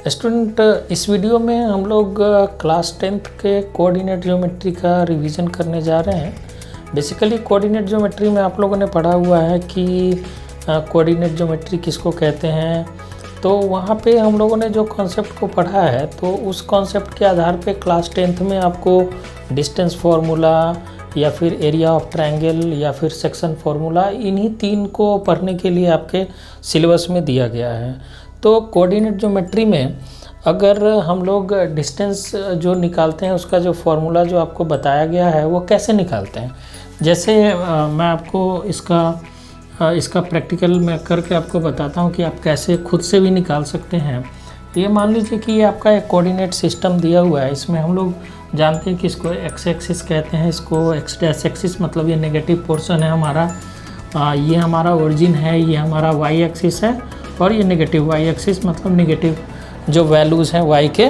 Student, इस video में हम लोग क्लास 10th के कोऑर्डिनेट ज्योमेट्री का रिवीजन करने जा रहे हैं। बेसिकली कोऑर्डिनेट ज्योमेट्री में आप लोगों ने पढ़ा हुआ है कि कोऑर्डिनेट ज्योमेट्री किसको कहते हैं। तो वहाँ पे हम लोगों ने जो कॉन्सेप्ट को पढ़ा है तो उस कॉन्सेप्ट के आधार पे क्लास 10th में आपको डिस्टेंस फार्मूला या फिर एरिया ऑफ ट्रायंगल या फिर सेक्शन फार्मूला, इन्हीं तीन को पढ़ने के लिए आपके सिलेबस में दिया गया है। तो कोऑर्डिनेट ज्योमेट्री में अगर हम लोग डिस्टेंस जो निकालते हैं उसका जो फार्मूला जो आपको बताया गया है वो कैसे निकालते हैं, जैसे मैं आपको इसका प्रैक्टिकल में करके आपको बताता हूँ कि आप कैसे खुद से भी निकाल सकते हैं। ये मान लीजिए कि ये आपका एक कोऑर्डिनेट सिस्टम दिया हुआ है। इसमें हम लोग जानते हैं कि इसको एक्स एक्सिस कहते हैं, इसको एक्स डैश एक्सिस मतलब ये नेगेटिव पोर्शन है हमारा, ये हमारा ओरिजिन है, ये हमारा वाई एक्सिस है और ये नेगेटिव वाई एक्सिस मतलब नेगेटिव जो वैल्यूज़ हैं वाई के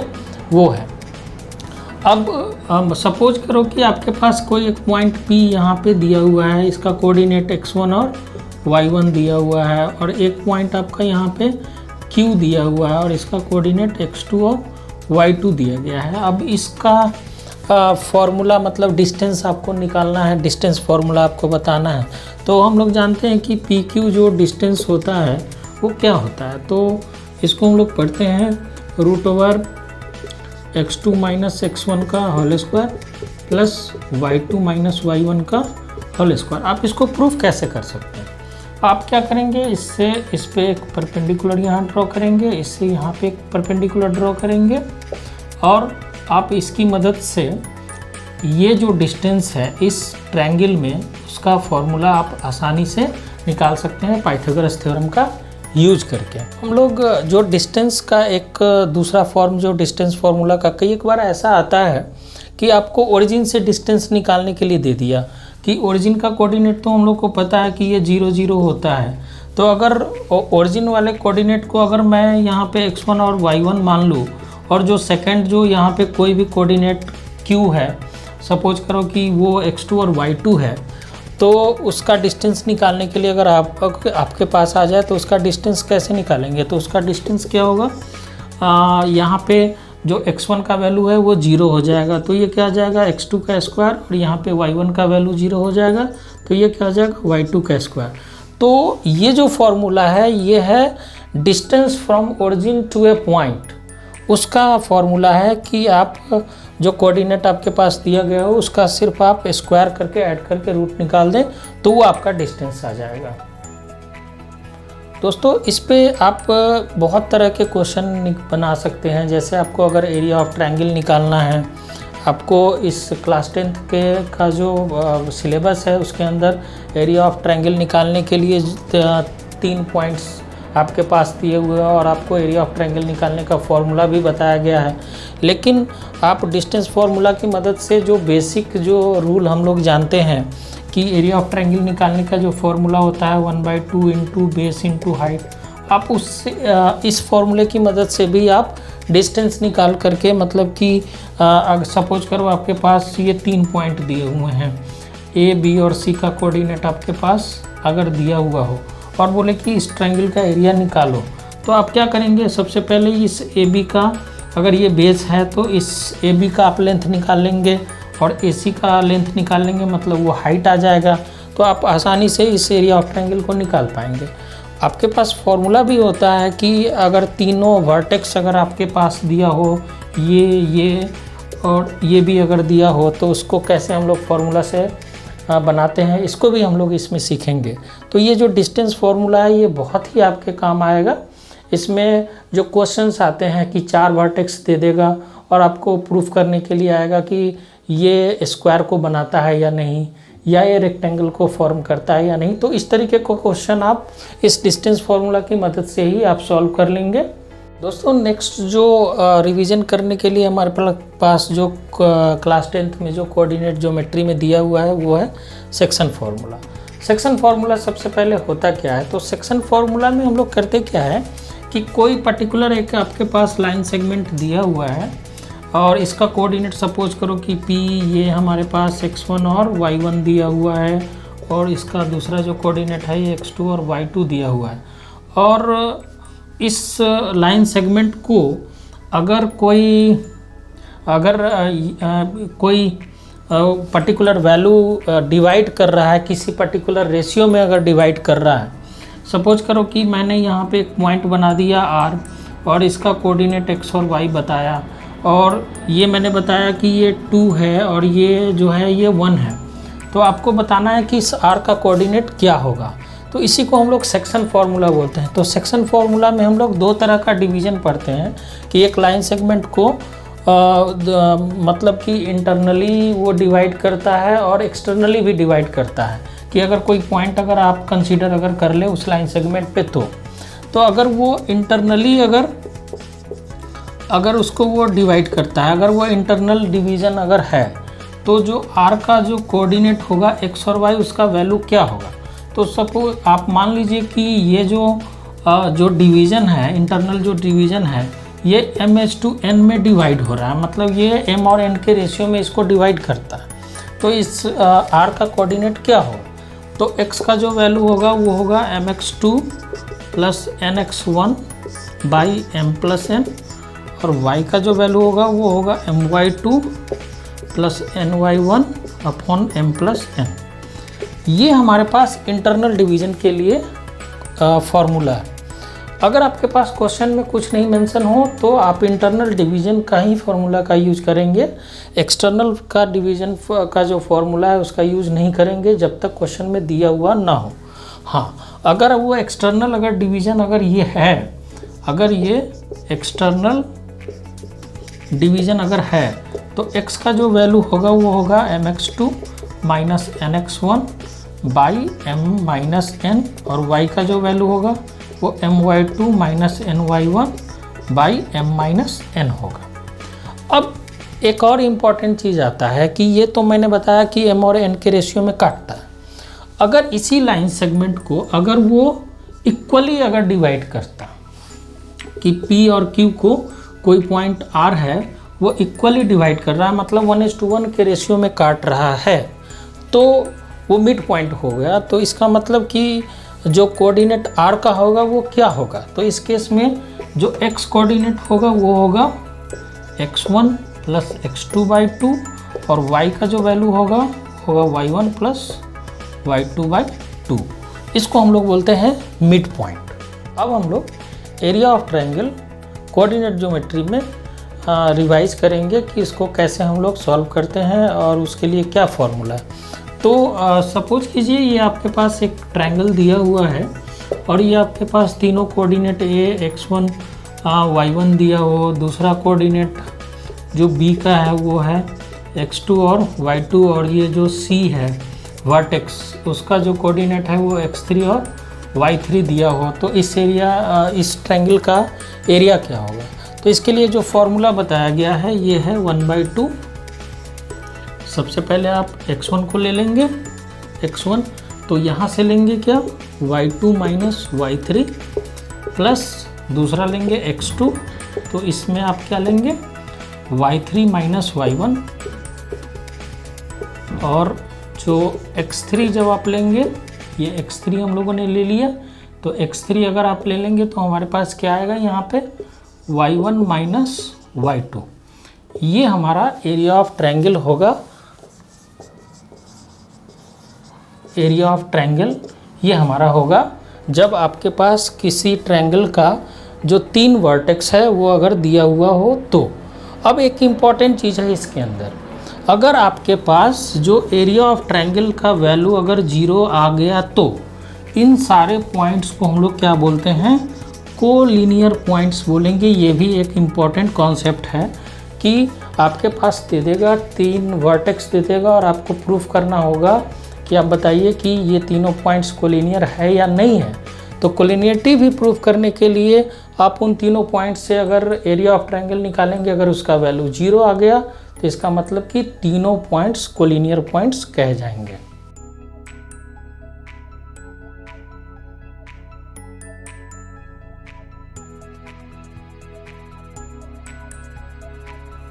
वो है। अब सपोज करो कि आपके पास कोई एक पॉइंट P यहाँ पे दिया हुआ है, इसका कोऑर्डिनेट x1 और y1 दिया हुआ है, और एक पॉइंट आपका यहाँ पे Q दिया हुआ है और इसका कोऑर्डिनेट x2 और y2 दिया गया है। अब इसका फॉर्मूला मतलब डिस्टेंस आपको निकालना है, डिस्टेंस फार्मूला आपको बताना है। तो हम लोग जानते हैं कि PQ जो डिस्टेंस होता है वो क्या होता है। तो इसको हम लोग पढ़ते हैं √ x2 माइनस x1 का whole square plus y2 minus y1 का होल स्क्वायर। आप इसको प्रूफ कैसे कर सकते हैं? आप क्या करेंगे, इससे इस पे एक परपेंडिकुलर यहाँ ड्रॉ करेंगे, इससे यहाँ पे एक परपेंडिकुलर ड्रॉ करेंगे और आप इसकी मदद से ये जो डिस्टेंस है इस ट्रायंगल में उसका फॉर्मूला आप आसानी से निकाल सकते हैं पाइथागोरस थ्योरम का यूज करके। हम लोग जो डिस्टेंस का एक दूसरा फॉर्म जो डिस्टेंस फार्मूला का कई एक बार ऐसा आता है कि आपको ओरिजिन से डिस्टेंस निकालने के लिए दे दिया कि ओरिजिन का कोऑर्डिनेट तो हम लोग को पता है कि ये 0 0 होता है। तो अगर ओरिजिन वाले कोऑर्डिनेट को अगर मैं यहाँ पे x1 और y1 मान लूँ और जो सेकंड जो यहाँ पे कोई भी कोऑर्डिनेट q है, सपोज करो कि वो x2 और y2 है, तो उसका डिस्टेंस निकालने के लिए अगर आपके पास आ जाए तो उसका डिस्टेंस कैसे निकालेंगे? तो उसका डिस्टेंस क्या होगा, यहाँ पे जो x1 का वैल्यू है वो 0 हो जाएगा, तो ये क्या आ जाएगा x2 का स्क्वायर, और यहाँ पे y1 का वैल्यू 0 हो जाएगा तो ये क्या आ जाएगा y2 का स्क्वायर। तो ये जो फॉर्मूला है ये है distance from origin to a point, उसका फॉर्मूला है कि आप जो कोऑर्डिनेट आपके पास दिया गया हो उसका सिर्फ आप स्क्वायर करके ऐड करके रूट निकाल दें तो वो आपका डिस्टेंस आ जाएगा। दोस्तों, इस पे आप बहुत तरह के क्वेश्चन बना सकते हैं। जैसे आपको अगर एरिया ऑफ ट्रायंगल निकालना है, आपको इस क्लास 10th के का जो सिलेबस है उसके अंदर एरिया ऑफ ट्रायंगल निकालने के लिए 3 पॉइंट्स आपके पास दिए हुए हैं और आपको एरिया ऑफ ट्रायंगल निकालने का फॉर्मूला भी बताया गया है। लेकिन आप डिस्टेंस फार्मूला की मदद से जो बेसिक जो रूल हम लोग जानते हैं कि एरिया ऑफ ट्रायंगल निकालने का जो फॉर्मूला होता है 1/2 इंटू बेस इंटू हाइट, आप उससे इस फॉर्मूले की मदद से भी आप डिस्टेंस निकाल करके, मतलब कि अगर सपोज करो आपके पास ये 3 पॉइंट दिए हुए हैं, A, B और C का कोऑर्डिनेट आपके पास अगर दिया हुआ हो और बोले कि इस ट्रायंगल का एरिया निकालो, तो आप क्या करेंगे, सबसे पहले इस AB का अगर ये बेस है तो इस AB का आप लेंथ निकाल लेंगे और AC का लेंथ निकाल लेंगे, मतलब वो हाइट आ जाएगा। तो आप आसानी से इस एरिया ऑफ ट्रायंगल को निकाल पाएंगे। आपके पास फॉर्मूला भी होता है कि अगर तीनों वर्टेक्स अगर आपके पास दिया हो, ये और ये भी अगर दिया हो, तो उसको कैसे हम लोग फार्मूला से बनाते हैं, इसको भी हम लोग इसमें सीखेंगे। तो ये जो डिस्टेंस फार्मूला है ये बहुत ही आपके काम आएगा। इसमें जो क्वेश्चंस आते हैं कि 4 वर्टेक्स दे देगा और आपको प्रूफ करने के लिए आएगा कि ये स्क्वायर को बनाता है या नहीं, या ये रेक्टेंगल को फॉर्म करता है या नहीं। तो इस तरीके का क्वेश्चन आप इस डिस्टेंस फार्मूला की मदद से ही आप सॉल्व कर लेंगे। दोस्तों, नेक्स्ट जो रिवीजन करने के लिए हमारे पास जो क्लास 10th में जो कोऑर्डिनेट ज्योमेट्री में दिया हुआ है वो है सेक्शन फार्मूला। सेक्शन फार्मूला सबसे पहले होता क्या है, तो सेक्शन फार्मूला में हम लोग करते क्या है कि कोई पर्टिकुलर एक आपके पास लाइन सेगमेंट दिया हुआ है और इसका कोऑर्डिनेट सपोज करो कि P, ये हमारे पास x1 और y1 दिया हुआ है और इसका दूसरा जो कोऑर्डिनेट है ये x2 और y2 दिया हुआ है, और इस लाइन सेगमेंट को अगर कोई पर्टिकुलर वैल्यू डिवाइड कर रहा है, किसी पर्टिकुलर रेशियो में अगर डिवाइड कर रहा है, सपोज करो कि मैंने यहाँ पे एक पॉइंट बना दिया R और इसका कोऑर्डिनेट x और y बताया, और ये मैंने बताया कि ये 2 है और ये जो है ये 1 है, तो आपको बताना है कि इस R का कोऑर्डिनेट क्या होगा। तो इसी को हम लोग सेक्शन फार्मूला बोलते हैं। तो सेक्शन फार्मूला में हम लोग 2 तरह का डिवीज़न पढ़ते हैं कि एक लाइन सेगमेंट को मतलब कि इंटरनली वो डिवाइड करता है और एक्सटर्नली भी डिवाइड करता है, कि अगर कोई पॉइंट अगर आप कंसीडर अगर कर ले उस लाइन सेगमेंट पे, तो अगर वो इंटरनली अगर उसको वो डिवाइड करता है, अगर वो इंटरनल डिवीज़न अगर है, तो जो R का जो कोऑर्डिनेट होगा x और y उसका वैल्यू क्या होगा। तो सपोज आप मान लीजिए कि ये जो डिवीज़न है, इंटरनल जो डिवीज़न है, ये m/n में डिवाइड हो रहा है, मतलब ये m और n के रेशियो में इसको डिवाइड करता है। तो इस R का कोऑर्डिनेट क्या होगा, तो x का जो वैल्यू होगा वो होगा mx2 plus nx1 by m+n, और y का जो वैल्यू होगा वो होगा my2 plus ny1 upon m+n। ये हमारे पास इंटरनल डिवीज़न के लिए फार्मूला है। अगर आपके पास क्वेश्चन में कुछ नहीं मेंशन हो तो आप इंटरनल डिवीज़न का ही फार्मूला का यूज करेंगे, एक्सटर्नल का डिवीज़न का जो फार्मूला है उसका यूज नहीं करेंगे जब तक क्वेश्चन में दिया हुआ ना हो। हाँ, अगर वो एक्सटर्नल अगर डिवीज़न अगर ये है, अगर ये एक्सटर्नल डिवीज़न अगर है, तो x का जो वैल्यू होगा वो होगा mx2 minus nx1 by m-n, और y का जो वैल्यू होगा वो my2 minus ny1 by m-n होगा। अब एक और इम्पॉर्टेंट चीज़ आता है कि ये तो मैंने बताया कि m और n के रेशियो में काटता है। अगर इसी लाइन सेगमेंट को अगर वो इक्वली अगर डिवाइड करता, कि p और q को कोई पॉइंट R है वो इक्वली डिवाइड कर रहा है, मतलब 1:1 के रेशियो में काट रहा है, तो वो मिड पॉइंट हो गया। तो इसका मतलब कि जो कोऑर्डिनेट R का होगा वो क्या होगा, तो इस केस में जो x कोऑर्डिनेट होगा वो होगा x1 प्लस x2/2, और y का जो वैल्यू होगा y1 प्लस y2/2। इसको हम लोग बोलते हैं मिड पॉइंट। अब हम लोग area of triangle coordinate geometry में रिवाइज करेंगे कि इसको कैसे हम लोग सॉल्व करते हैं और उसके लिए क्या फॉर्मूला है। तो सपोज कीजिए ये आपके पास एक ट्रायंगल दिया हुआ है और ये आपके पास तीनों कोऑर्डिनेट a x1 y1 दिया हो, दूसरा कोऑर्डिनेट जो b का है वो है x2 और y2, और ये जो c है वर्टेक्स उसका जो कोऑर्डिनेट है वो x3 और y3 दिया हो। तो इस ट्रायंगल का एरिया क्या होगा, तो इसके लिए जो फॉर्मूला बताया गया है ये है 1/2। सबसे पहले आप x1 को ले लेंगे, x1 तो यहाँ से लेंगे क्या y2 माइनस y3 प्लस दूसरा लेंगे x2, तो इसमें आप क्या लेंगे y3 माइनस y1, और जो x3 जब आप लेंगे, ये x3 हम लोगों ने ले लिया, तो x3 अगर आप ले लेंगे तो हमारे पास क्या आएगा यहाँ पे y1 माइनस y2। ये हमारा एरिया ऑफ ट्रायंगल होगा। एरिया ऑफ ट्रायंगल ये हमारा होगा जब आपके पास किसी ट्रायंगल का जो 3 वर्टेक्स है वो अगर दिया हुआ हो तो। अब एक इम्पॉर्टेंट चीज़ है इसके अंदर, अगर आपके पास जो एरिया ऑफ ट्रायंगल का वैल्यू अगर 0 आ गया तो इन सारे पॉइंट्स को हम लोग क्या बोलते हैं, कोलिनियर पॉइंट्स बोलेंगे। ये भी एक इम्पॉर्टेंट कॉन्सेप्ट है कि आपके पास दे देगा 3 वर्टेक्स दे देगा और आपको प्रूफ करना होगा कि आप बताइए कि ये तीनों पॉइंट्स कोलिनियर है या नहीं है। तो कोलिनियरिटी भी प्रूफ करने के लिए आप उन तीनों पॉइंट्स से अगर एरिया ऑफ ट्रायंगल निकालेंगे, अगर उसका वैल्यू 0 आ गया तो इसका मतलब कि तीनों पॉइंट्स कोलिनियर पॉइंट्स कहे जाएंगे।